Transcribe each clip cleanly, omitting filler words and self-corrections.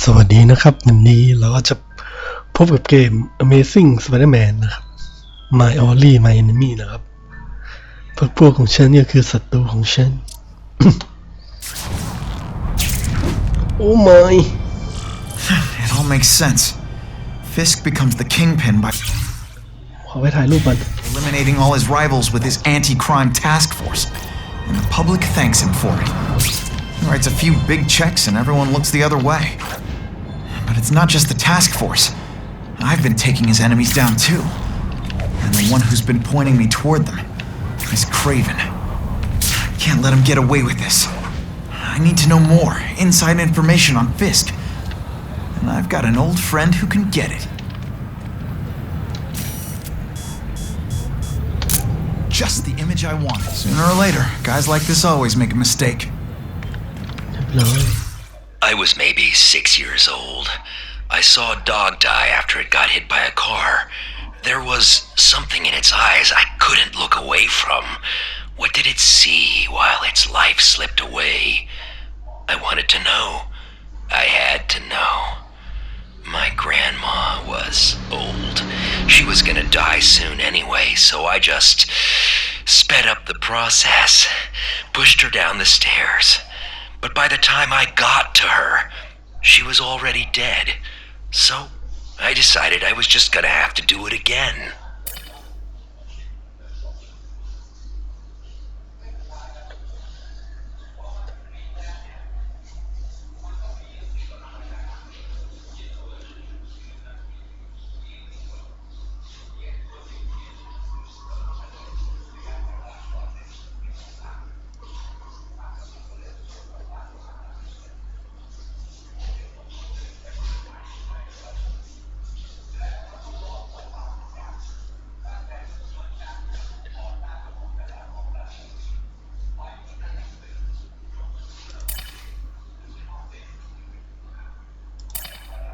สวัสดีนะครับวันนี้เราก็จะพบกับเกม Amazing Spider-Man นะครับ My Only My Enemy นะครับพวกของฉันก็คือศัตรูของฉัน โอ้ my It all makes sense. Fisk becomes the kingpin by ขอไปถ่ายรูปมัน eliminating all his rivals with his anti-crime task force, and the public thanks him for it. He writes a few big checks and everyone looks the other way. But it's not just the task force. I've been taking his enemies down too. And the one who's been pointing me toward them is Kraven. I can't let him get away with this. I need to know more, inside information on Fisk. And I've got an old friend who can get it. Just the image I wanted. Sooner or later, guys like this always make a mistake. I was maybe 6 years old. I saw a dog die after it got hit by a car. There was something in its eyes I couldn't look away from. What did it see while its life slipped away? I wanted to know. I had to know. My grandma was old. She was gonna die soon anyway, so I just sped up the process, pushed her down the stairs. But by the time I got to her, she was already dead. So I decided I was just gonna have to do it again.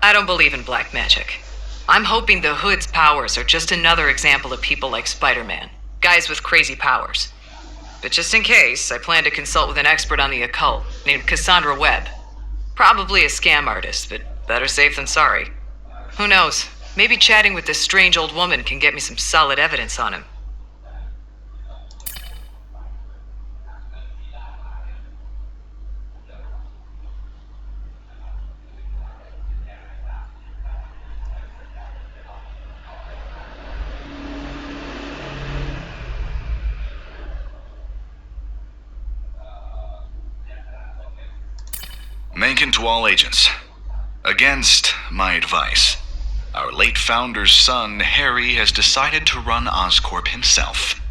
I don't believe in black magic. I'm hoping the Hood's powers are just another example of people like Spider-Man, guys with crazy powers. But just in case, I plan to consult with an expert on the occult named Cassandra Webb. Probably a scam artist, but better safe than sorry. Who knows? Maybe chatting with this strange old woman can get me some solid evidence on him. Mencken to all agents. Against my advice, our late founder's son, Harry, has decided to run Oscorp himself.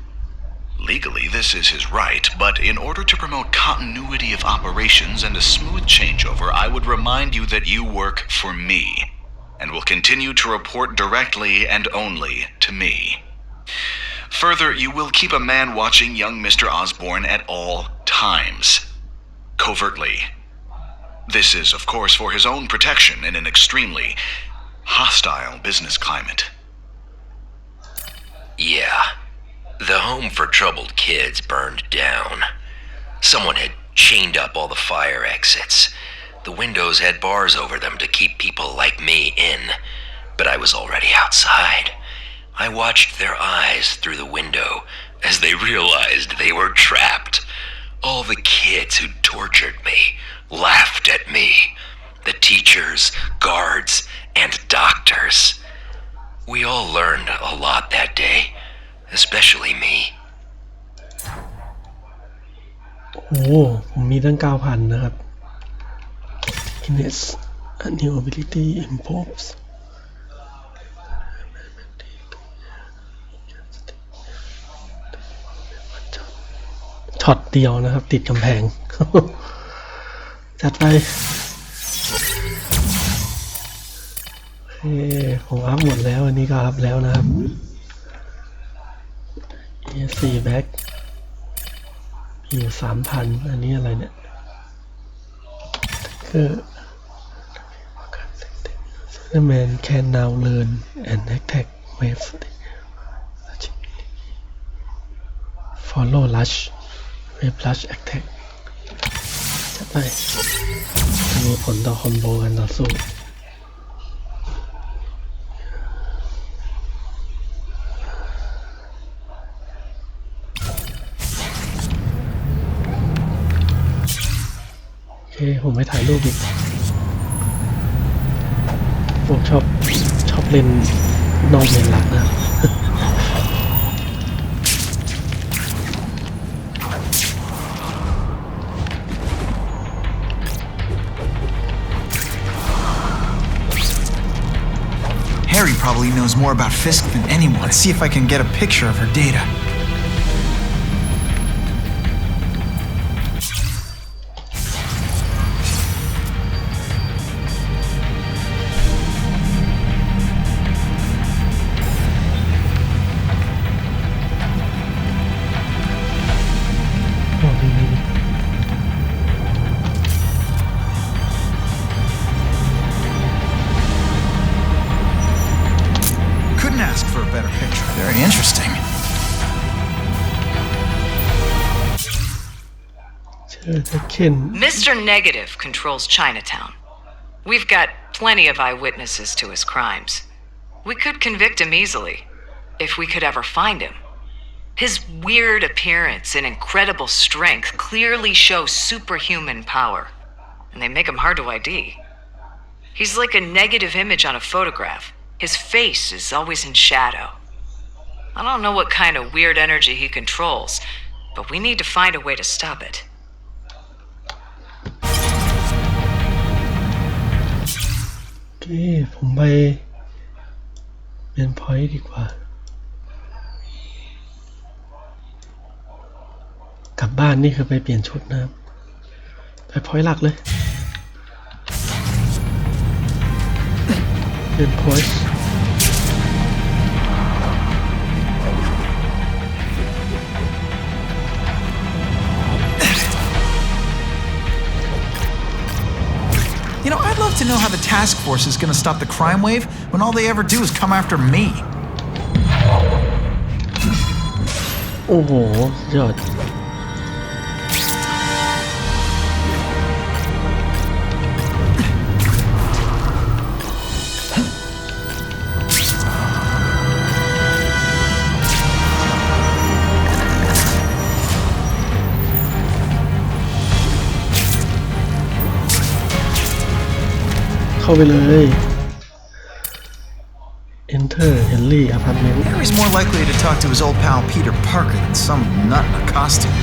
Legally, this is his right, but in order to promote continuity of operations and a smooth changeover, I would remind you that you work for me, and will continue to report directly and only to me. Further, you will keep a man watching young Mr. Osborn at all times. Covertly. This is, of course, for his own protection in an extremely hostile business climate. Yeah. The home for troubled kids burned down. Someone had chained up all the fire exits. The windows had bars over them to keep people like me in, but I was already outside. I watched their eyes through the window as they realized they were trapped. All the kids who tortured me laughed at me. The teachers, guards, and doctors. We all learned a lot that day, especially me. โอ้ผมมีตั้ง 9,000 นะครับ Ines a new ability improves ช็อตเดียวนะครับติดกำแพง จัดไปผมอัพหมดแล้วอันนี้ก็อัพแล้วนะครับ E4 แบ็คอยู่ 3,000 อันนี้อะไรเนี่ยคือ Spider-Man can now learn and attack waves follow rush wave rush attack จัดไปมีผลต่อคอมโบกันต่อสู้โอเคผมไปถ่ายรูปอีกพวกชอบเล่นนอกเมนหลักนะHarry probably knows more about Fisk than anyone. Let's see if I can get a picture of her data. Couldn't ask for a better picture. Very interesting. เชิญจะเข็น Mr. Negative controls Chinatown. We've got plenty of eyewitnesses to his crimes. We could convict him easily, if we could ever find him. His weird appearance and incredible strength clearly show superhuman power, and they make him hard to ID. He's like a negative image on a photograph. His face is always in shadow. I don't know what kind of weird energy he controls, but we need to find a way to stop it. โอเคผมไปเป็นพอยต์ดีกว่า กลับบ้านนี่คือไปเปลี่ยนชุดนะครับ ไปพอยต์หลักเลยเป็นพอยต์ You know, I'd love to know how the task force is gonna stop the crime wave when all they ever do is come after me. โอ้โหสุดยอด เข้าไปเลย Enter Henry Apartment Harry's more likely to talk to his old pal Peter Parker than some nut in a costume.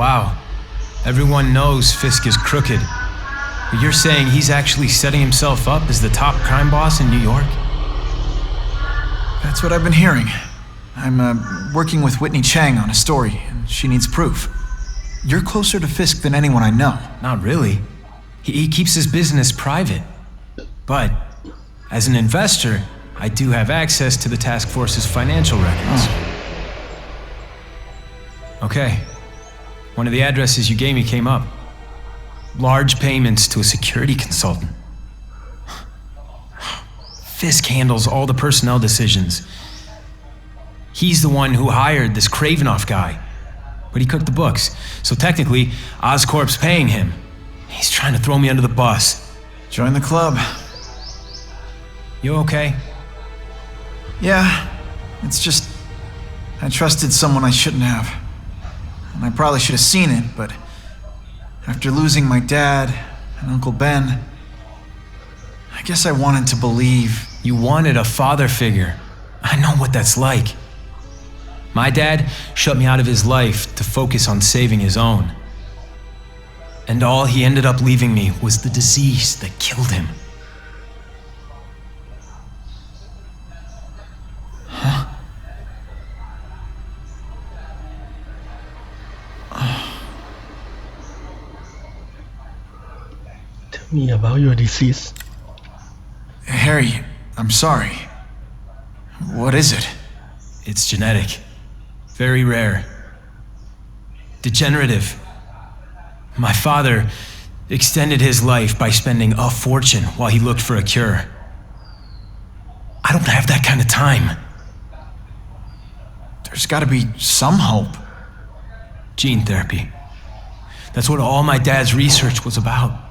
Wow. Everyone knows Fisk is crooked. But you're saying he's actually setting himself up as the top crime boss in New York? That's what I've been hearing. I'm working with Whitney Chang on a story, and she needs proof. You're closer to Fisk than anyone I know. Not really. He keeps his business private. But, as an investor, I do have access to the task force's financial records. Okay. One of the addresses you gave me came up. Large payments to a security consultant. Fisk handles all the personnel decisions. He's the one who hired this Kravinoff guy. But he cooked the books, so technically, Oscorp's paying him. He's trying to throw me under the bus. Join the club. You okay? Yeah, it's just... I trusted someone I shouldn't have. And I probably should have seen it, but... after losing my dad and Uncle Ben... I guess I wanted to believe... You wanted a father figure. I know what that's like. My dad shut me out of his life to focus on saving his own. And all he ended up leaving me was the disease that killed him. Huh? Tell me about your disease. Harry, I'm sorry. What is it? It's genetic. Very rare. Degenerative. My father extended his life by spending a fortune while he looked for a cure. I don't have that kind of time. There's gotta be some hope. Gene therapy. That's what all my dad's research was about.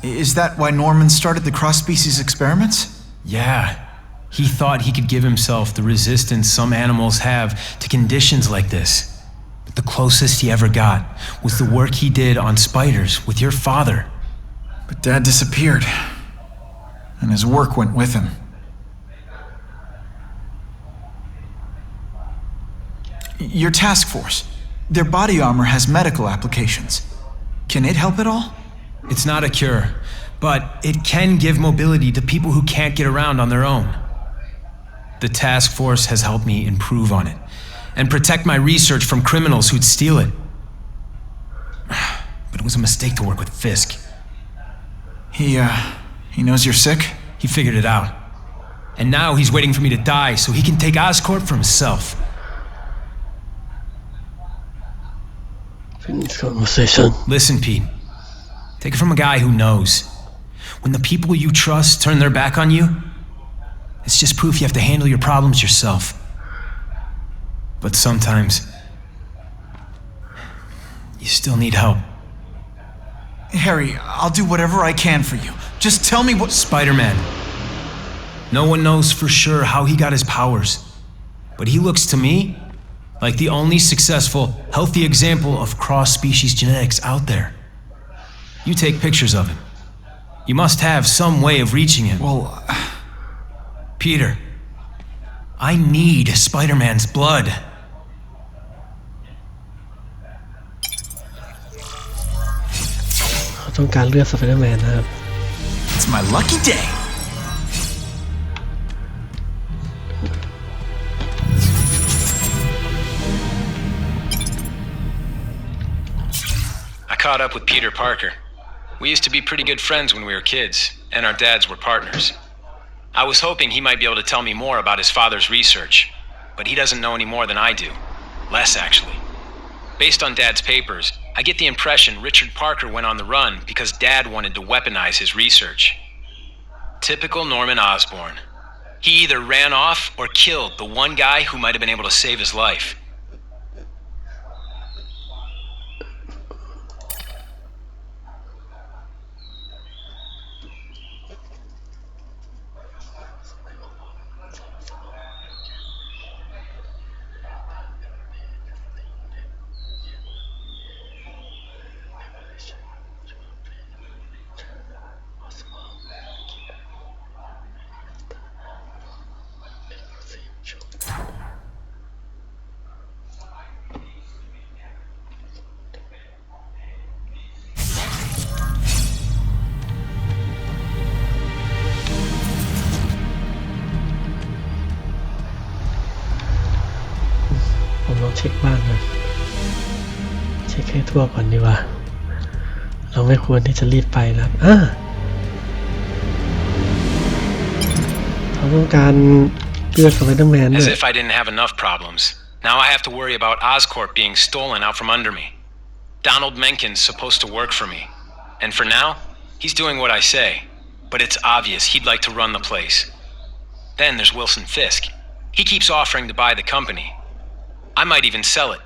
Is that why Norman started the cross-species experiments? Yeah. He thought he could give himself the resistance some animals have to conditions like this. But the closest he ever got was the work he did on spiders with your father. But Dad disappeared, and his work went with him. Your task force, their body armor has medical applications. Can it help at all? It's not a cure, but it can give mobility to people who can't get around on their own. The task force has helped me improve on it and protect my research from criminals who'd steal it. But it was a mistake to work with Fisk. He knows you're sick? He figured it out. And now he's waiting for me to die so he can take Oscorp for himself. Finish conversation. Listen, Pete. Take it from a guy who knows. When the people you trust turn their back on you, it's just proof you have to handle your problems yourself. But sometimes, you still need help. Harry, I'll do whatever I can for you. Just tell me what— Spider-Man. No one knows for sure how he got his powers, but he looks to me like the only successful, healthy example of cross-species genetics out there. You take pictures of him. You must have some way of reaching him. Well, Peter, I need Spider-Man's blood. เขาต้องการเลือดสไปเดอร์แมนนะครับ it's my lucky day. I caught up with Peter Parker. We used to be pretty good friends when we were kids, and our dads were partners. I was hoping he might be able to tell me more about his father's research, but he doesn't know any more than I do. Less, actually. Based on Dad's papers, I get the impression Richard Parker went on the run because Dad wanted to weaponize his research. Typical Norman Osborn. He either ran off or killed the one guy who might have been able to save his life.ผมลองเช็คบ้านนะเช็คให้ทั่วก่อนดีกว่าเราไม่ควรที่จะรีบไปนะครับเขาต้องการเลือดสไปเดอร์แมนด้วย As if I didn't have enough problems. Now I have to worry about Oscorp being stolen out from under me. Donald Menkins supposed to work for me. And for now, he's doing what I say. But it's obvious he'd like to run the place. Then there's Wilson Fisk. He keeps offering to buy the company. I might even sell it,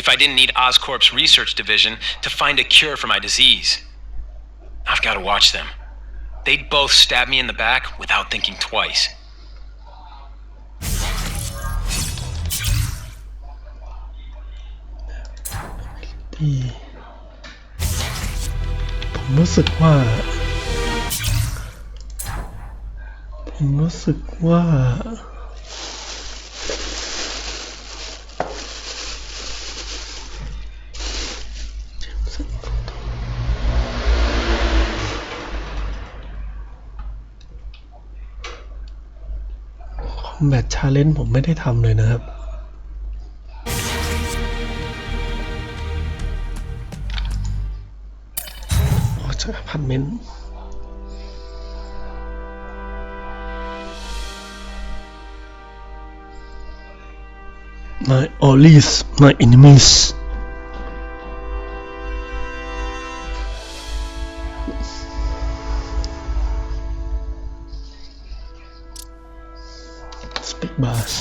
if I didn't need Oscorp's research division to find a cure for my disease. I've got to watch them. They'd both stab me in the back without thinking twice. ที่ผมรู้สึกว่าคอมแบทชาเลนจ์ผมไม่ได้ทำเลยนะครับ อพาร์ตเมนต์ My allies my enemies Speak bars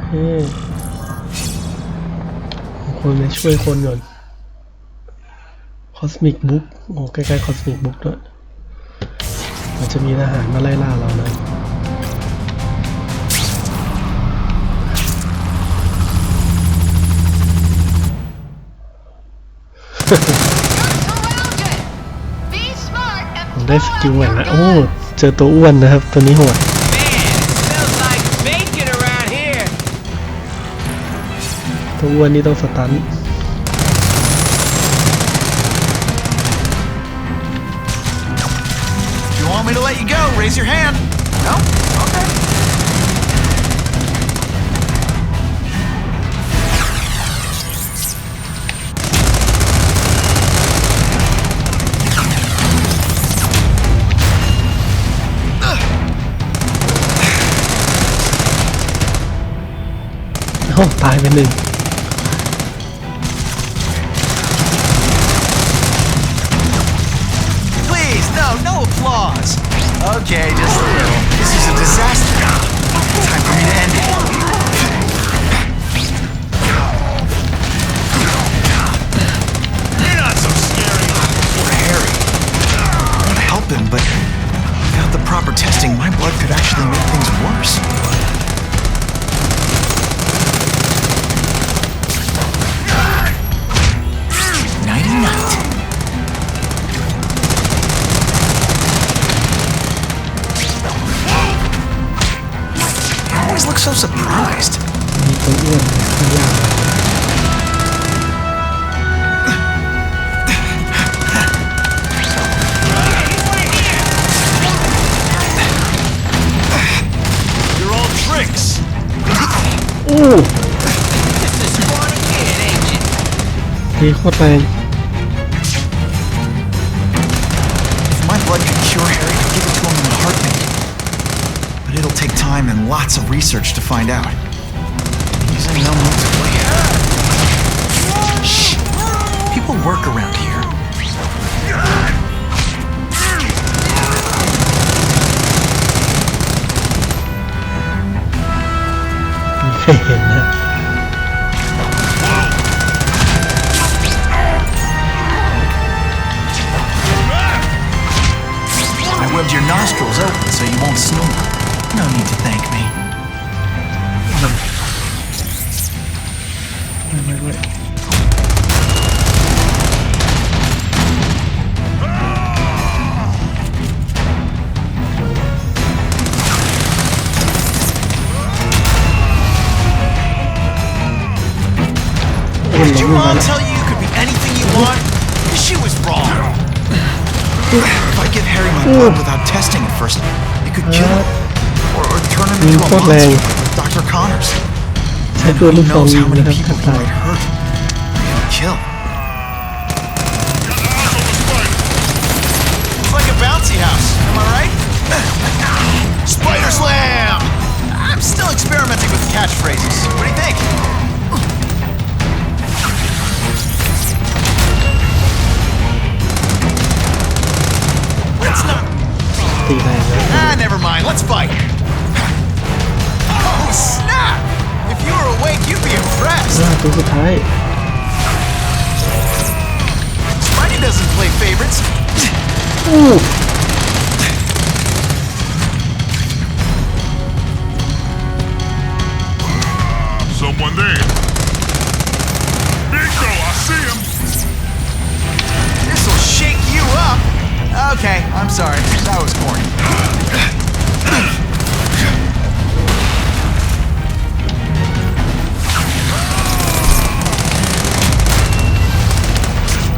เฮ้คนมาช่วยคนก่อน Cosmic Book โอ้ใกล้ๆ Cosmic Book ด้วยมันจะมีทหารมาไล่ล่าเรานะ ผมได้สกิลใหม่แล้วโอ้เจอตัวอ้วนนะครับ ตัวนี้โหด ตัวอ้วนนี่ต้องสตัน If you want me to let you go, raise your hand. No? Okay.โอ้ตายไปหนึ่ง Please, no applause. Okay, just a little. This is a disaster. Time for me to end it. You're not so scary. Poor Harry. I want to help him, but without the proper testing, my blood could actually make things worse. Nighty-night. You always look so surprised. มีตัวอ้วนข้างล่าง You're all tricks. โอ้ดีโคตรแรง If my blood could cure Harry, I'd give it to him in a heartbeat. But it'll take time and lots of research to find out. He's in no mood to wait. Shh! People work around here. มีใครเห็นนะ I webbed your nostrils open so you won't snore. No need to thank me. ไม่ Did your mom tell you you could be anything you want? She was wrong. If I give Harry my blood without testing it first, it could kill him. Or turn him into a monster like Dr. Connors. ใช้ตัวลูก Who ซอง knows ยิ how ง many นะครับ people ทัก he ทาย might hurt and kill. It's like a bouncy house, am I right? Spider Slam! I'm still experimenting with catchphrases. What do you think? Let's not. ตีแรงนะ Never mind. Let's fight. Oh, snap! If you were awake, you'd be impressed. ตัวสุดท้าย Spidey doesn't play favorites. อู้ Someone there. Bingo, I see him. This'll shake you up. Okay, I'm sorry. That was corny.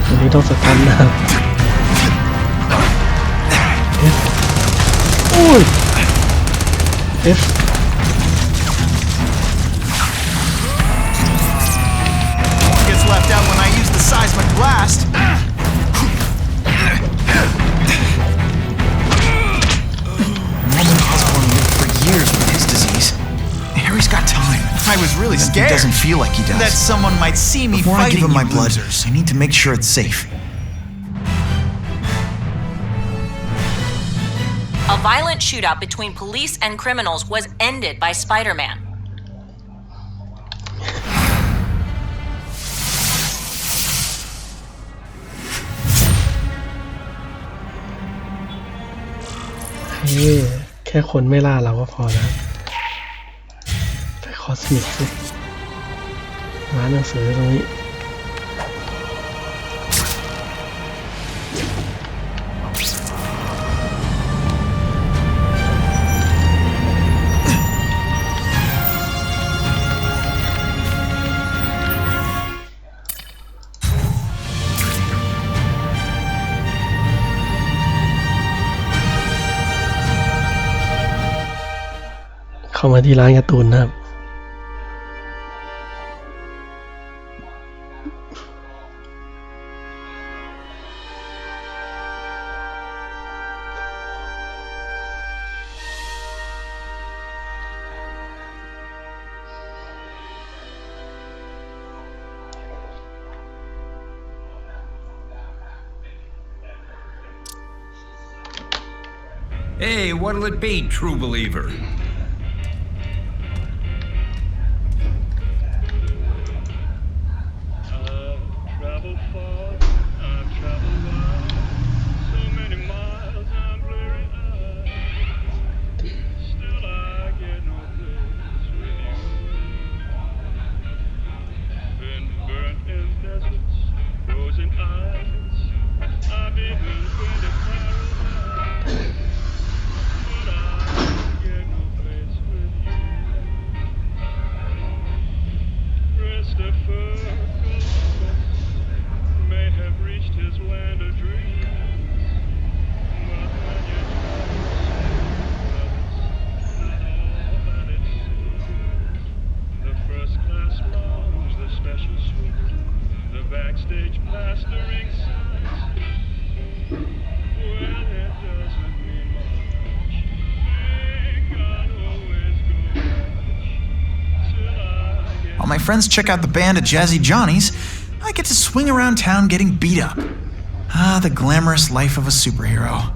ตัวนี้ต้องสตันนะครับ F โอ้ย F Gets left out when I use the seismic blast. He doesn't feel like he does. That someone might see me Before I give fighting him my you blood, losers. I need to make sure it's safe. A violent shootout between police and criminals was ended by Spider-Man.แค่คนไม่ล่าเราก็พอนะไปคอสมิกสิร้านหนังสือตรงนี้เข้ามาที่ร้านการ์ตูนนะครับHey, what'll it be, true believer? Backstage plastering signs. Well, it doesn't mean much. Think I'd always go till I get. While my friends check out the band at Jazzy Johnny's, I get to swing around town getting beat up. Ah, the glamorous life of a superhero.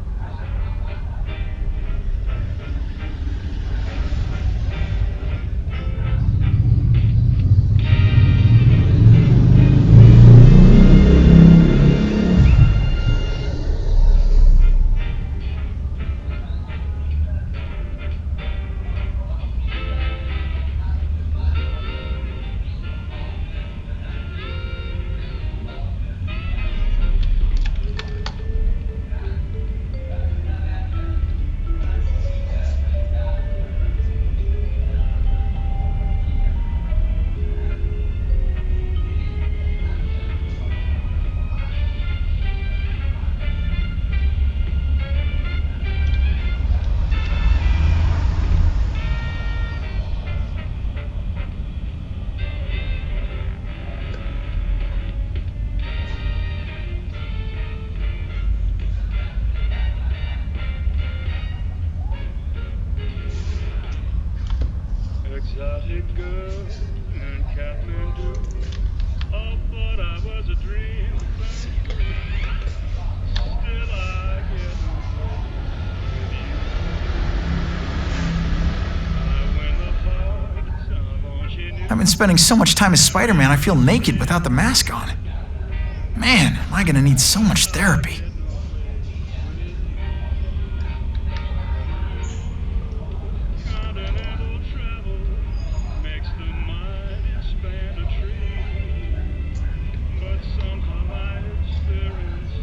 Exotic girl in Kathmandu. Oh, but I was a dream. Still I get no place with you. I win the hearts of ingenue. I've been spending so much time as Spider-Man, I feel naked without the mask on. Man, am I gonna need so much therapy. Continental travel makes the mind expand a tree. But somehow my experience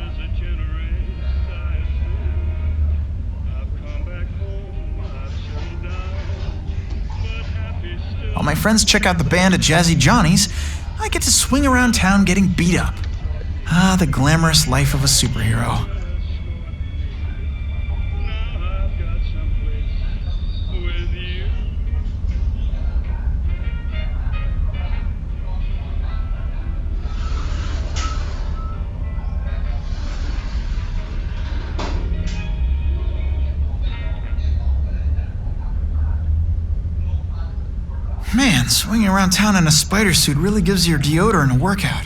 is a generous size thing. I've come back home, I've settled down, but happy still. While my friends check out the band at Jazzy Johnny's, I get to swing around town getting beat up. Ah, the glamorous life of a superhero. Now I've got someplace with you. Man, Swinging around town in a spider suit really gives your deodorant a workout.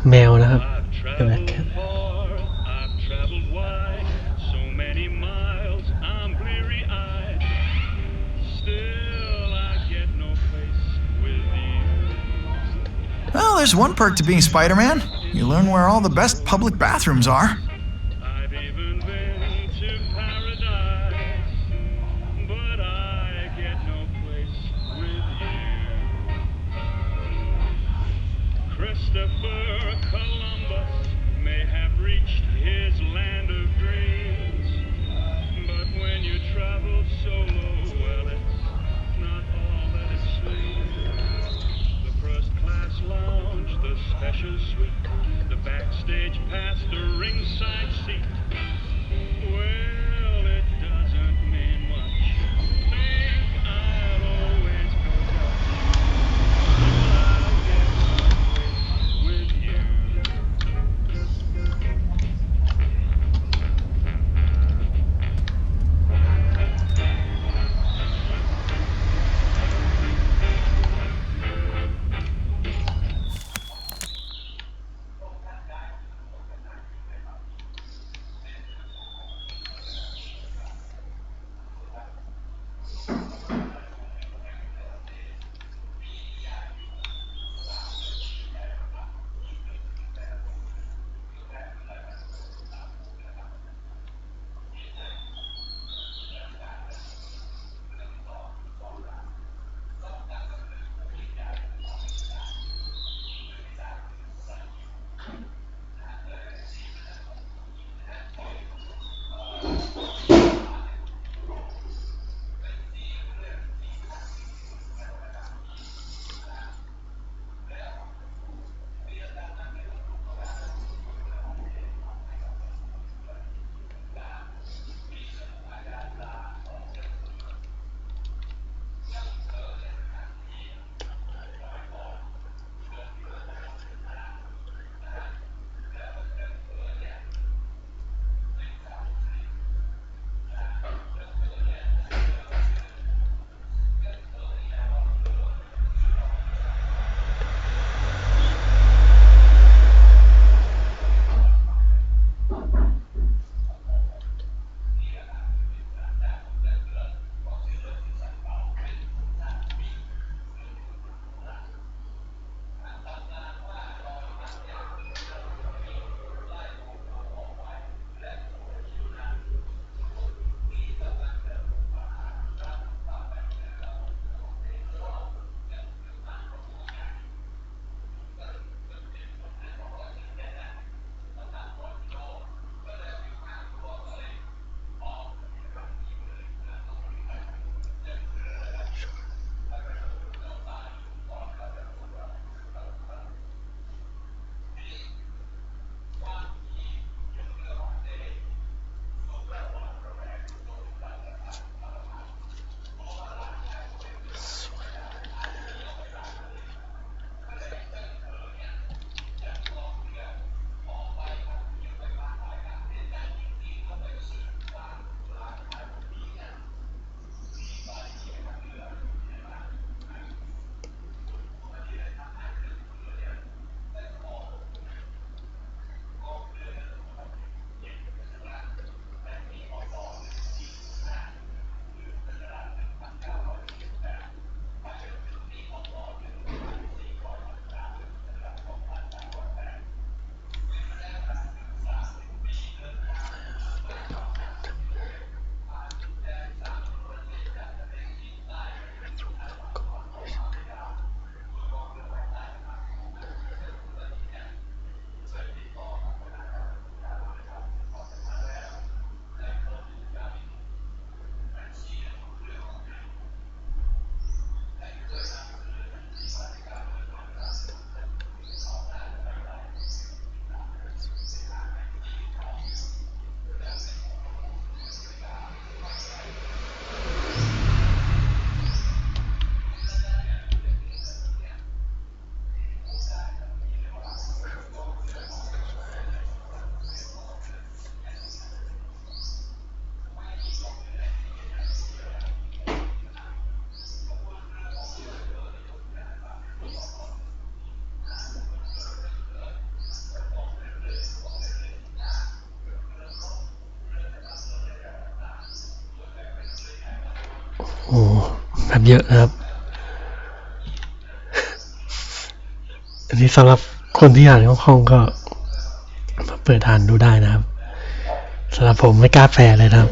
Mèo นะครับ I've The Black traveled Cat far, I've traveled wide, so many miles, I'm bleary-eyed. Still, I get no place with you. Well, there's one perk to being Spider-Man. You learn where all the best public bathrooms are. I've even been to paradise, but I get no place with you. Christopher Columbus may have reached his land of dreams, but when you travel solo, well, it's not all that it seems. The first class lounge, the special suite, the backstage pass, the ringside seat. Well, it doesn't mean much. Think I'll always go back till I get with you. โอ้แบบเยอะนะครับ อันนี้สำหรับคนที่อ่านห้องก็มาเปิดอ่านดูได้นะครับสำหรับผมไม่กล้าแปลเลยนะครับ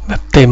แบบเต็ม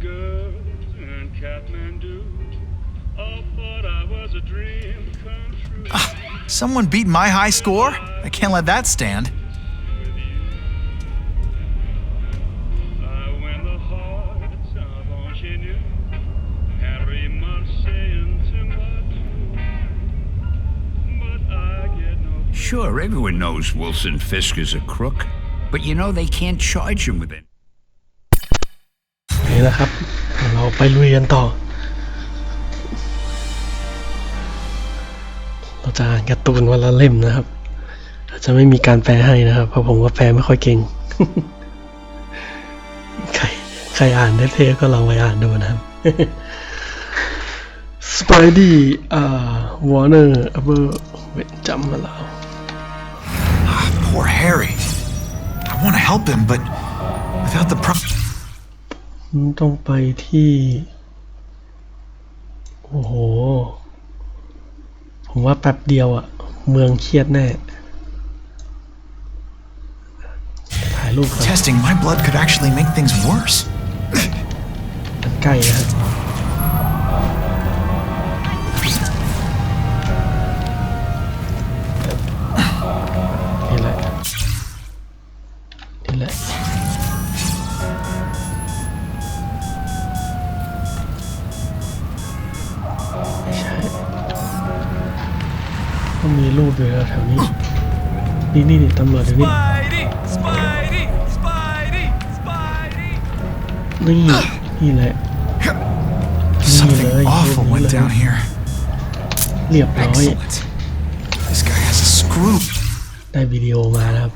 girls in Kathmandu. All thought I was a dream come true. Someone beat my high score? I can't let that stand. I win the hearts of ingenue. Harry Marseille Timbuktu. But I get no. Sure, everyone knows Wilson Fisk is a crook, but you know they can't charge him with it. นี่นะครับเราไปลุยกันต่อเราจะอ่านการ์ตูนวันละเล่มนะครับอาจจะไม่มีการแปลให้นะครับเพราะผมก็แปลไม่ค่อยเก่ง ใครอ่านได้เท่ก็ลองไปอ่านดูนะครับ Spidey Warner เบอร์จำมาแล้ว Poor Harry. I want to help him, but without theต้องไปที่โอ้โหผมว่าแป๊บเดียวอะเมืองเครียดแน่ถ่ายรูปก่อน testing my blood could actually make things worse. มันใกล้นะนี่แหละนี่แหละไม่ใช่ก็มีรูปอยู่แถวนี้นี่ตำรวจอยู่นี่นี่แหละ Something awful went down here. เรียบร้อย Excellent. This guy has a screw. ได้วิดีโอมานะครับ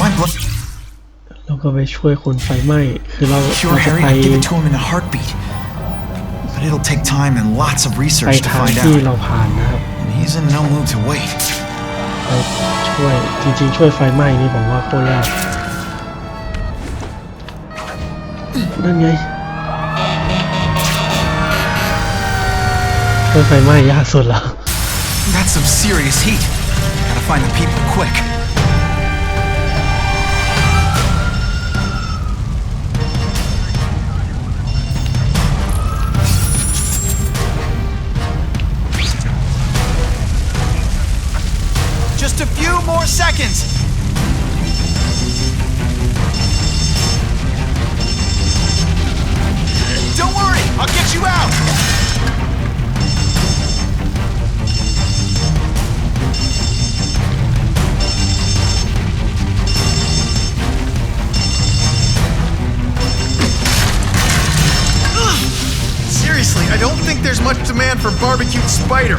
My blood. เราก็ไปช่วยคนไฟไหม้คือเรา Cure จะ Harry, ไป I'd give it to him in a heartbeat. But it'll take time and lots of ไป research to ทาง find ที่ out. เราผ่านนะครับ And he's in no mood to wait. ไปช่วยจริงๆช่วยไฟไหม้นี่ผมว่าโคตรยากนั่นไงช่วยไฟไหม้ยากสุดแล้ว That's some serious heat. Gotta find the people quick. Just a few more seconds. Don't worry, I'll get you out. Seriously, I don't think there's much demand for barbecued spider.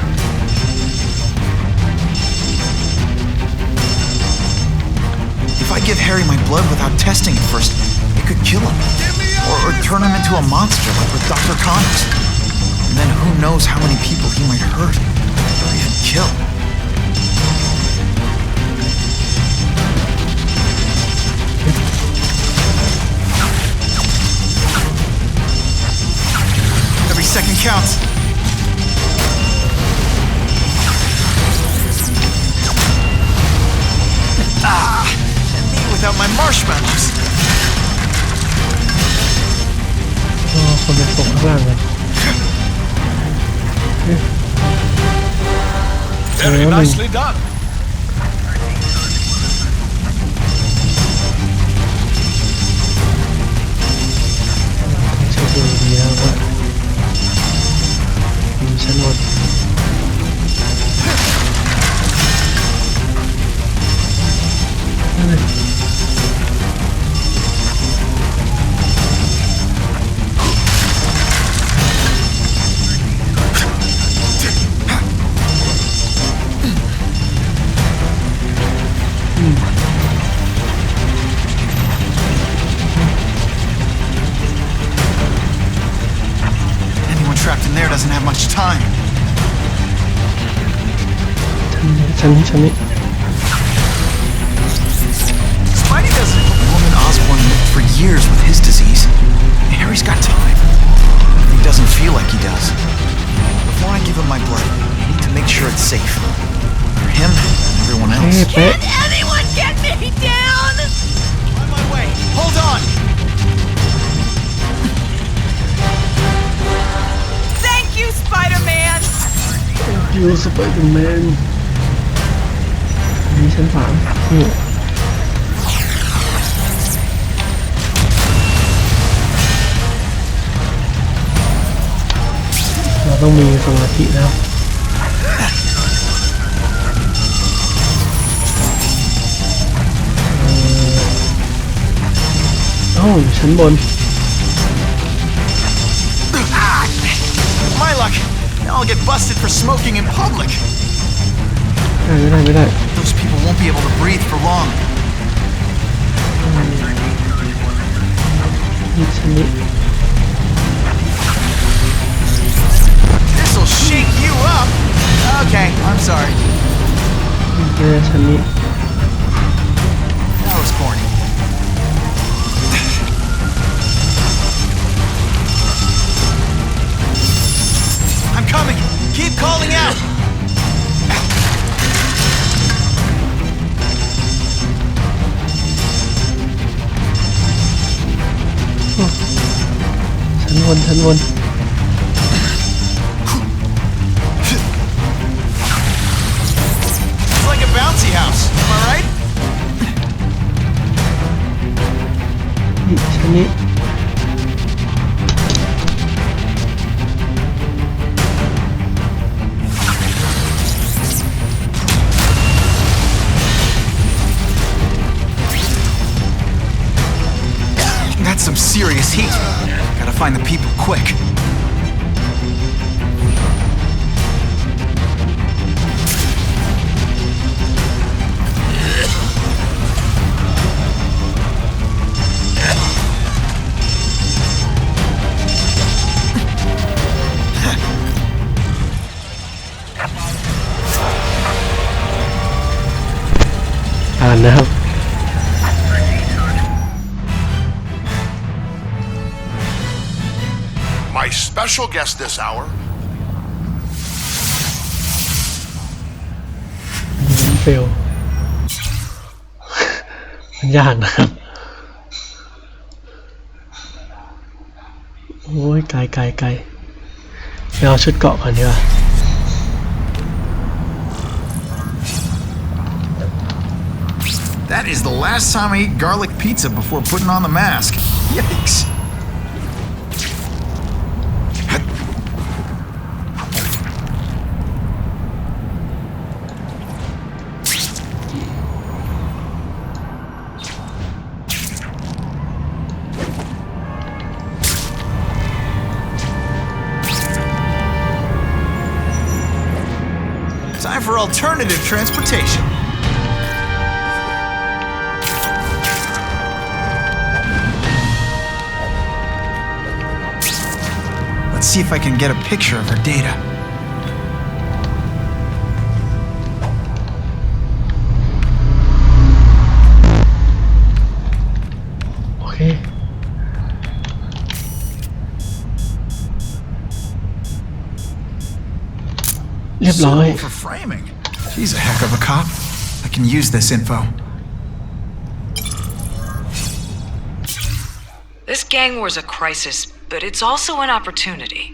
If I give Harry my blood without testing it first, it could kill him. Or turn him into a monster like with Dr. Connors. And then who knows how many people he might hurt or even kill. Every second counts. And me without my marshmallows. คนไปตกข้างล่างเลย Very nicely done. ใช้ดูดีแล้วว่ามีชั้นบนนั่นเลย person there doesn't have much time. ชั้นนี้ Spidey doesn't. Norman Osborn lived for years with his disease. Harry's got time. He doesn't feel like he does. Before I give him my blood, I need to make sure it's safe. For him and everyone else. Can anyone get me down? On my way. Hold on. Thank you, Spider-Man.ยูสไปเดอร์แมนนี่ชั้น3นี่เราต้องมีสมาธิแล้วอยู่ชั้นบน My luck. Now I'll get busted for smoking in public. ไม่ได้ Those people won't be able to breathe for long. นี่ชั้นนี้ This'll shake you up. Okay, I'm sorry. ชั้นนี้ That was corny. I'm coming. Keep calling out.ชั้นบน It's like a bouncy house. Am I right? นี่ชั้นนี้ That's some serious heat. Gotta find the people quick.นะครับ My special guest this hour. เฟล มันยากนะครับ โอ้ยไกลไปเอาชุดเกาะก่อนดีกว่า That is the last time I ate garlic pizza before putting on the mask. Yikes. Time for alternative transportation. Let's see if I can get a picture of her data. Okay. เรียบร้อย Suitable for framing. She's a heck of a cop. I can use this info. This gang war's a crisis, but it's also an opportunity.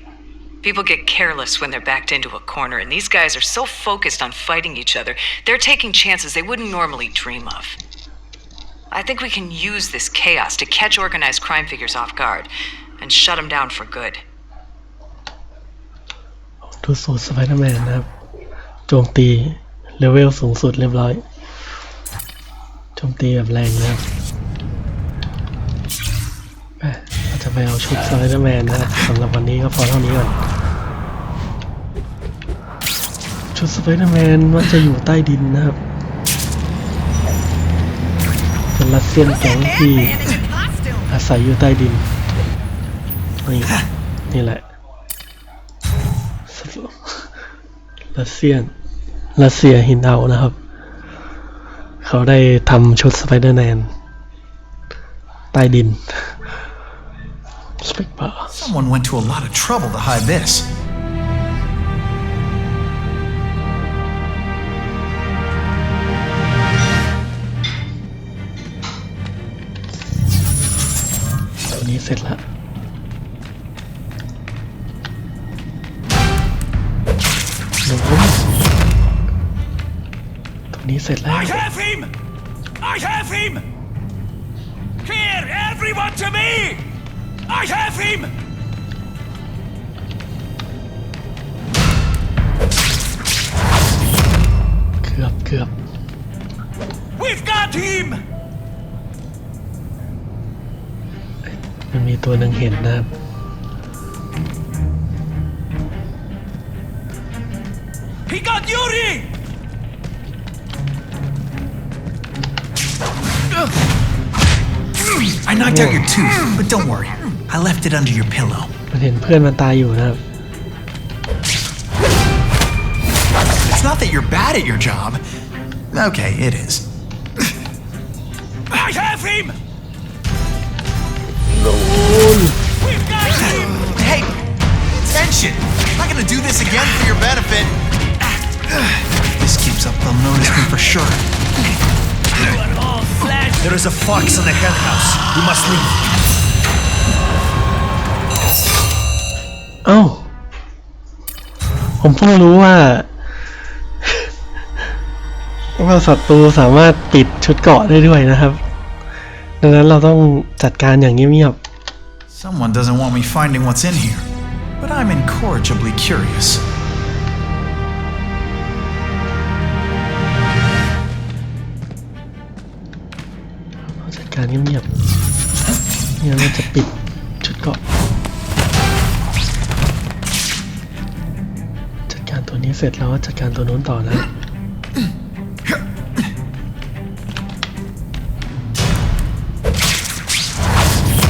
People get careless when they're backed into a corner, and these guys are so focused on fighting each other, they're taking chances they wouldn't normally dream of. I think we can use this chaos to catch organized crime figures off guard and shut them down for good. ดูสูตรสไปเดอร์แมนนะครับ โจมตีเลเวลสูงสุดเรียบร้อย โจมตีแบบแรงนะครับเราจะไปเอาชุดสไปเดอร์แมนนะครับสำหรับวันนี้ก็พอเท่านี้ก่อน ชุดสไปเดอร์แมนว่าจะอยู่ใต้ดินนะครับเป็นรัสเซียนแก๊งที่อาศัยอยู่ใต้ดินนี่แหละ รัสเซียหินเอานะครับ เขาได้ทำชุดสไปเดอร์แมนใต้ดิน Someone went to a lot of trouble to hide this. ตัวนี้เสร็จแล้วตัวนี้เสร็จแล้ว I have him! I have him! Here, everyone to me! I have him! เกือบ We've got him! มันมีตัวหนึ่งเห็นนะครับ He got Yuri! I knocked out your tooth, but don't worry. I left it under your pillow. มันเห็นเพื่อนมันตายอยู่นะครับ It's not that you're bad at your job. Okay, it is. I have him! We've got him! Hey, attention! I'm not gonna do this again for your benefit. If this keeps up, they'll notice me for sure. You are all flesh! There is a fox in the hen house. We must leave. เอ้า ผมเพิ่งรู้ว่า ศัตรูสามารถปิดชุดเกราะได้ด้วยนะครับ ดังนั้นเราต้องจัดการอย่างเงียบ Someone doesn't want me finding what's in here, but I'm incorrigibly curious. ๆจัดการเงียบๆเนี่ยเราจะปิดชุดเกราะจัดการตัวนี้เสร็จแล้วจัดการตัวนู้นต่อนะ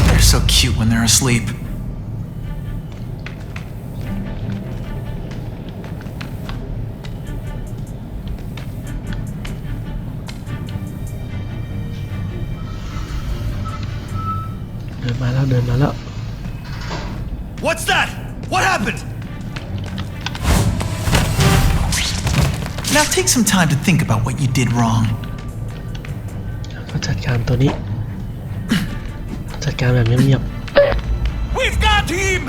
They're so cute when they're asleep. What's that? What happened? Now take some time to think about what you did wrong. ก็จัดการตัวนี้ จัดการแบบเงียบ We've got him!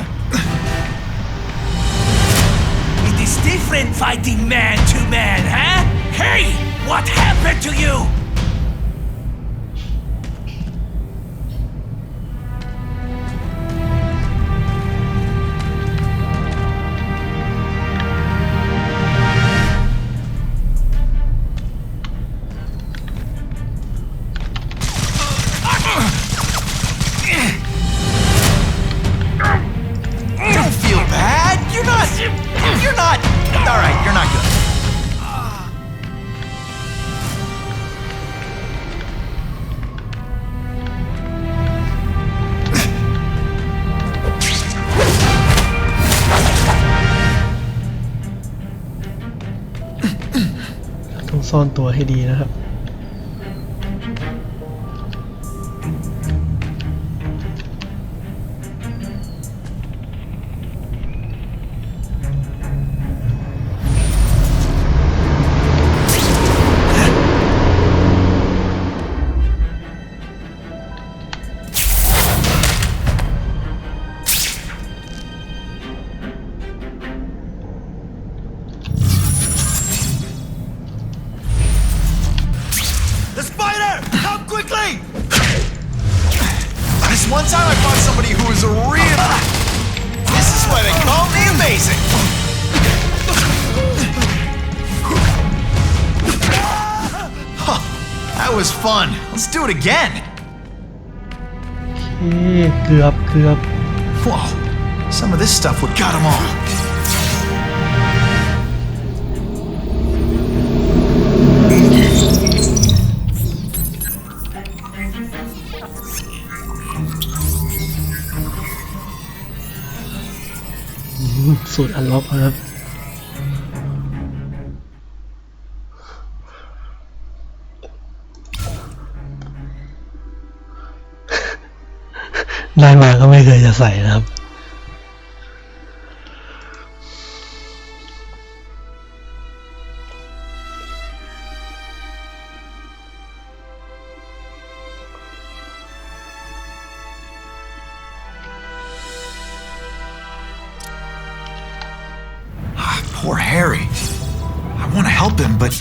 It is different fighting man to man, huh? Hey! What happened to you? Don't feel bad. You're not. All right, you're not good.ๆต้องซ่อนตัวให้ดีนะครับ The spider! Come quickly! This one time I fought somebody who was a real. This is why they call me amazing. Huh, that was fun. Let's do it again. เกือบ Whoa, some of this stuff would got them all. สูตรอันล็อกครับ ไม่เคยจะใส่นะครับPoor Harry. I want to help him, but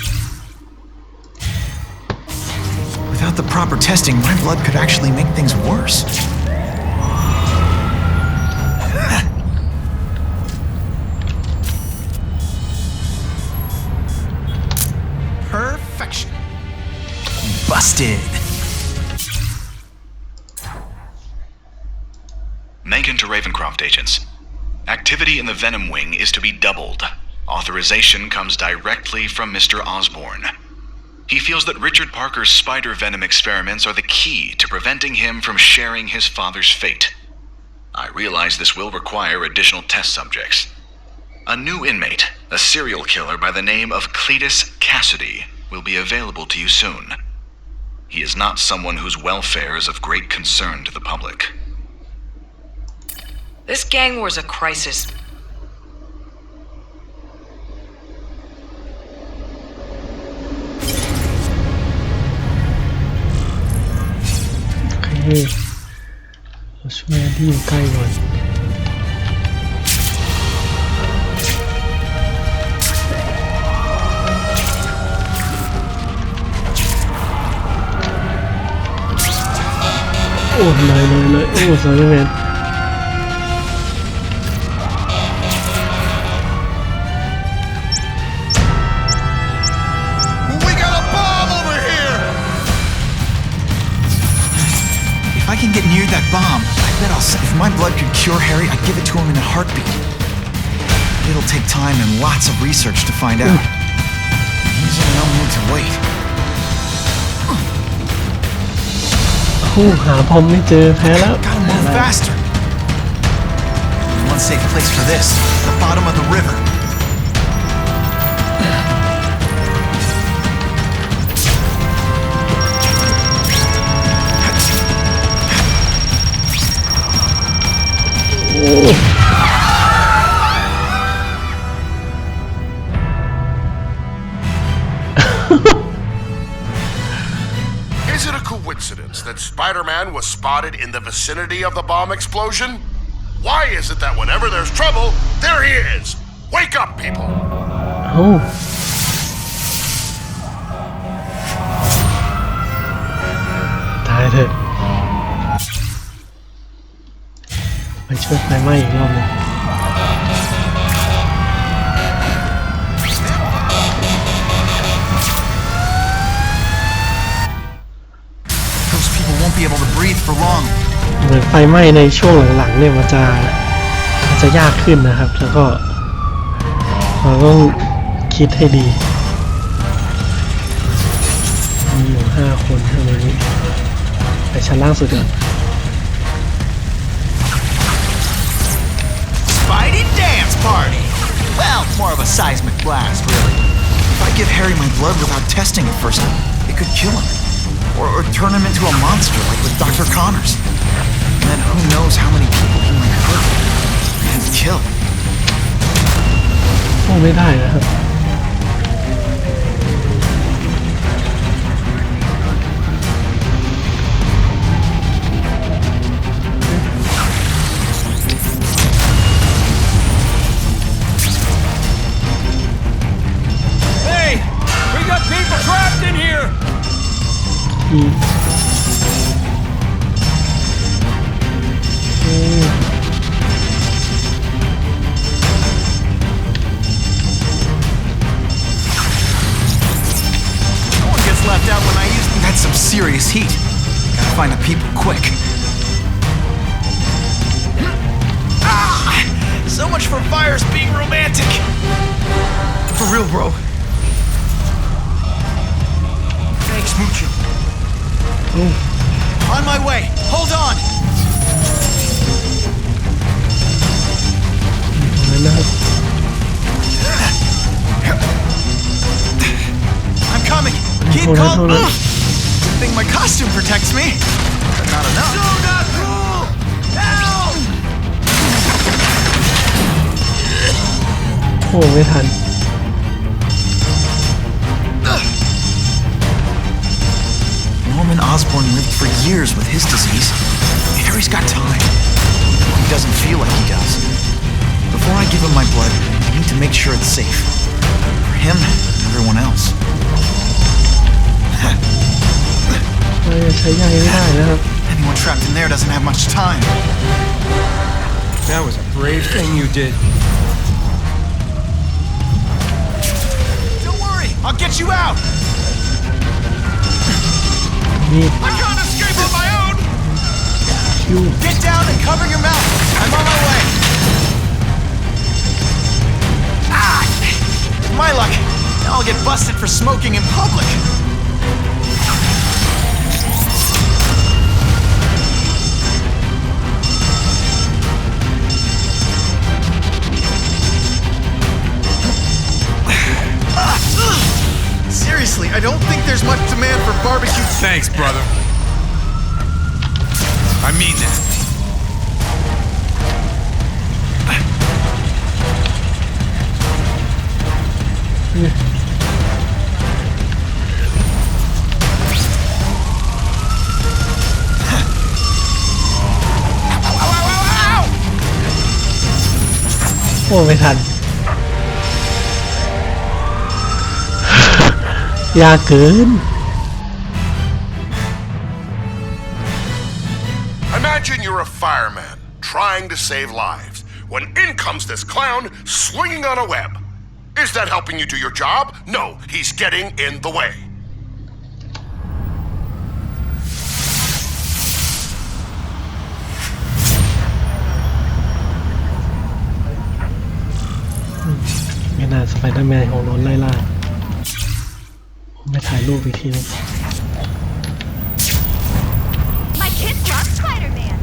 without the proper testing, my blood could actually make things worse. Perfection. Busted. Megan to Ravencroft agents. Activity in the Venom Wing is to be doubled. Authorization comes directly from Mr. Osborn. He feels that Richard Parker's spider venom experiments are the key to preventing him from sharing his father's fate. I realize this will require additional test subjects. A new inmate, a serial killer by the name of Cletus Cassidy, will be available to you soon. He is not someone whose welfare is of great concern to the public. This gang war's a crisis. Okay. เราช่วยที่อยู่ใกล้ก่อนโอ้เลยโอ้สวยแมน If I can get near that bomb, I bet if my blood could cure Harry, I'd give it to him in a heartbeat. It'll take time and lots of research to find out. He's in no mood to wait. หาพอมไม่เจอแพ้แล้ว Gotta move faster. One safe place for this, the bottom of the river. Is it a coincidence that Spider-Man was spotted in the vicinity of the bomb explosion? Why is it that whenever there's trouble, there he is? Wake up, people! ตายเถอะไปช่วยไฟไหม้อีกรอบนึง Those people won't be able to breathe for long. เหมือนไฟไหม้ในช่วงหลังๆเนี่ยมันจะยากขึ้นนะครับแล้วก็เราต้องคิดให้ดีมีอยู่5 คนเท่านี้ไปชั้นล่างสุดก่อน Spidey dance party! Well, more of a seismic blast, really. If I give Harry my blood without testing it first, it could kill him. Or turn him into a monster like with Dr. Connors. And then who knows how many people he might hurt and kill. โอ้ไม่ได้นะครับ Hey! We got people trapped in here! Left out when I used them. That's some serious heat. Gotta find the people quick. Ah! So much for fires being romantic. For real, bro. Thanks, Moochie. On my way. Hold on. I'm coming. Keep calm. Good thing my costume protects me. But not enough. So not cool. Help! อ้ไม่ทัน Norman Osborn lived for years with his disease. Harry's got time. He doesn't feel like he does. Before I give him my blood, I need to make sure it's safe. For him and everyone else. ใช้ใยไม่ได้นะครับ Anyone trapped in there doesn't have much time. That was a brave thing you did. Don't worry, I'll get you out. นี่ I can't escape on my own! คิว Get down and cover your mouth. I'm on my way. Ah! My luck. Now I'll get busted for smoking in public. Seriously, I don't think there's much demand for barbecue. Thanks, brother. I mean that. Ow! โอ้ไม่ทัน ยากเกิน Imagine you're a fireman trying to save lives when in comes this clown swinging on a web. Is that helping you do your job? No, he's getting in the way. ไม่น่าสไปเดอร์แมนของโดนไล่ล่าไม่ถ่ายรูปอีกทีนึง My kids love Spider-Man.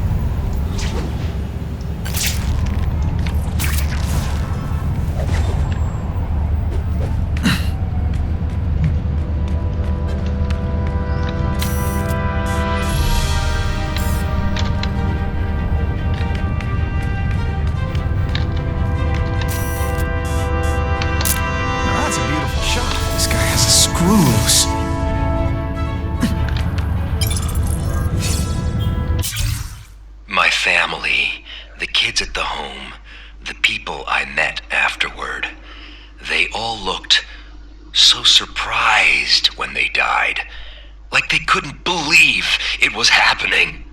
Now that's a beautiful shot. This guy has a screw loose. My family, the kids at the home, the people I met afterward, they all looked so surprised when they died, like they couldn't believe it was happening.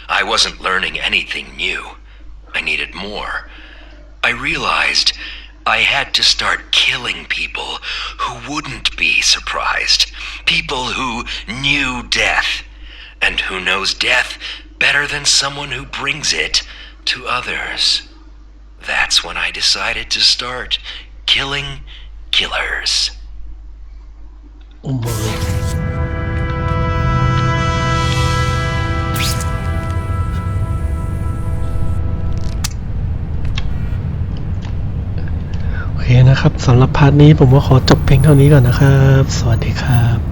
I wasn't learning anything new. I needed more. I realized I had to start killing people who wouldn't be surprised, people who knew death, and who knows death better than someone who brings it to others. That's when I decided to start killing killers. โอ้โหโอเคนะครับสำหรับพาร์ทนี้ผมก็ขอจบเพียงเท่านี้ก่อนนะครับ สวัสดีครับ